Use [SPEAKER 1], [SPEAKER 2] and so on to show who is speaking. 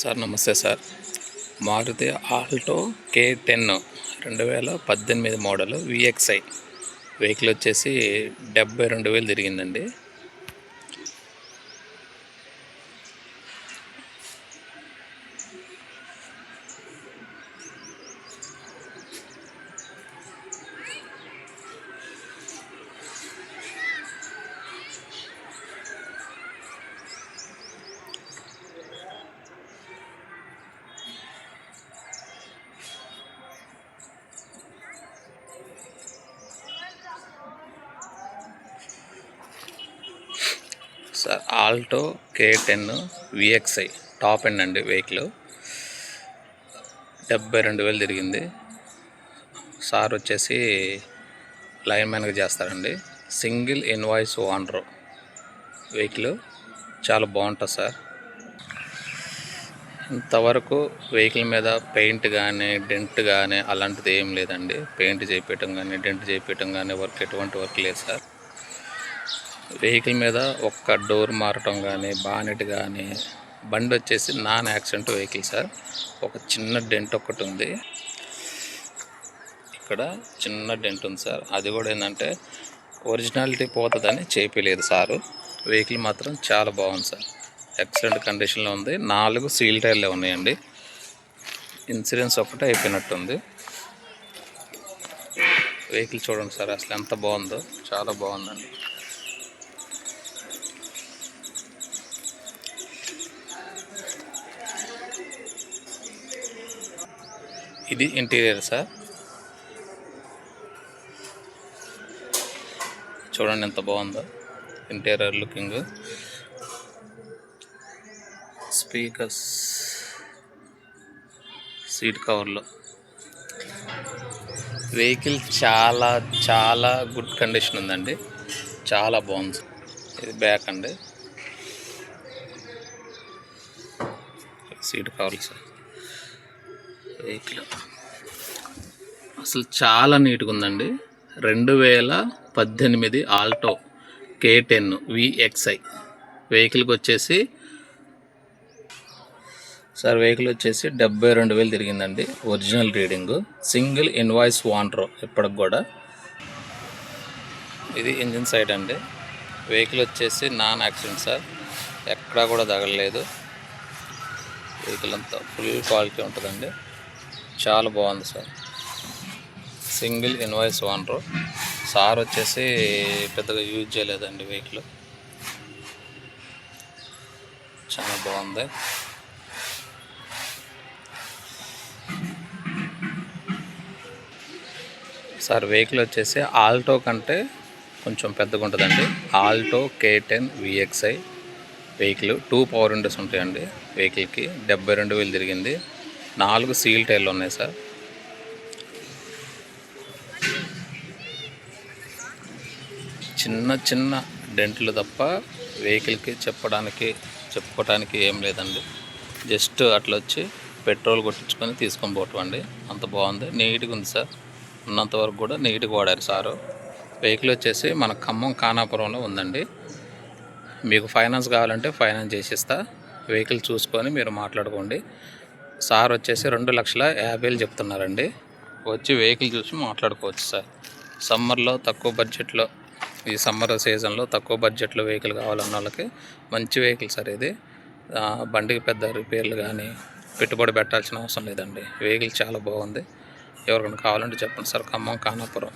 [SPEAKER 1] Sir నమస్తే sir. Maruti Alto K10 2018 model VXI vehicle వచ్చేసి 72,000 తిరిగిందండి. Sir Alto K10 VXI top end అండి. Vehicle 72,000 తిరిగింది. సార్ వచ్చేసి లైన్ మ్యాన్గా చేస్తారండి. Single invoice owner. వెహికల్ చాలా బాగుంటుంది సార్. ఇంతవరకు వెహికల్ మీద పెయింట్ కానీ డెంట్ కానీ అలాంటిది ఏం లేదండి. పెయింట్ చేయించడం కానీ డెంట్ చేయించడం కానీ ఎటువంటి వర్క్ లేదు సార్. వెహికల్ మీద ఒక్క డోర్ మారటం కానీ బానెట్ కానీ, బండి వచ్చేసి నాన్ యాక్సిడెంట్ వెహికల్ సార్. ఒక చిన్న డెంట్ ఒకటి ఉంది, ఇక్కడ చిన్న డెంట్ ఉంది సార్. అది కూడా ఏంటంటే ఒరిజినాలిటీ పోతుందని చేపలేదు సారు. వెహికల్ మాత్రం చాలా బాగుంది సార్. ఎక్సలెంట్ కండిషన్లో ఉంది. 4 సీల్ టైర్లే ఉన్నాయండి. ఇన్సూరెన్స్ ఒకటే అయిపోయినట్టుంది. వెహికల్ చూడండి సార్, అసలు ఎంత బాగుందో, చాలా బాగుందండి. ఇది ఇంటీరియర్ సార్. చూడండి ఎంత బాగుందో ఇంటీరియర్ లుకింగ్. స్పీకర్స్, సీట్ కవర్లు. వెహికల్ చాలా చాలా గుడ్ కండిషన్ ఉందండి, చాలా బాగుంది. ఇది బ్యాక్ అండి, సీట్ కవర్లు సార్. వెహికల్ అసలు చాలా నీట్గా ఉందండి. 2018 ఆల్టో K10 VXI వెహికల్కి వచ్చేసి సార్, వెహికల్ వచ్చేసి 72,000 తిరిగిందండి. Original reading, single invoice owner ఇప్పటికి కూడా. ఇది ఇంజిన్ సైడ్ అండి. వెహికల్ వచ్చేసి నాన్ యాక్సిడెంట్ సార్, ఎక్కడా కూడా తగలలేదు. వెహికల్ అంతా ఫుల్ క్వాలిటీ ఉంటుందండి, చాలా బాగుంది sir. Single invoice owner. Sir వచ్చేసి పెద్దగా యూజ్ చేయలేదండి వెహికల్, చాలా బాగుంది. సార్ వెహికల్ వచ్చేసి ఆల్టో కంటే కొంచెం పెద్దగా ఉంటుందండి. Alto K10 VXI vehicle 2 power Windows ఉంటాయండి. వెహికల్కి 72,000 తిరిగింది. 4 సీల్ టైర్లు ఉన్నాయి సార్. చిన్న చిన్న డెంట్లు తప్ప వెహికల్కి చెప్పుకోవడానికి ఏం లేదండి. జస్ట్ అట్లా వచ్చి పెట్రోల్ కొట్టించుకొని తీసుకొని పోవటం అండి. అంత బాగుంది, నీట్గా ఉంది సార్. ఉన్నంతవరకు కూడా నీట్గా వాడారు సారు. వెహికల్ వచ్చేసి మన ఖమ్మం ఖానాపురంలో ఉందండి. మీకు ఫైనాన్స్ కావాలంటే ఫైనాన్స్ చేసిస్తా. వెహికల్ చూసుకొని మీరు మాట్లాడుకోండి. సార్ వచ్చేసి 2,50,000 చెప్తున్నారండి. వచ్చి వెహికల్ చూసి మాట్లాడుకోవచ్చు సార్. సమ్మర్లో తక్కువ బడ్జెట్లో, ఈ సమ్మర్ సీజన్లో తక్కువ బడ్జెట్లో వెహికల్ కావాలన్న వాళ్ళకి మంచి వెహికల్ సార్ ఇది. బండికి పెద్ద రిపేర్లు కానీ పెట్టుబడి పెట్టాల్సిన అవసరం లేదండి. వెహికల్ చాలా బాగుంది. ఎవరికైనా కావాలంటే చెప్పండి సార్. ఖమ్మం ఖానాపురం.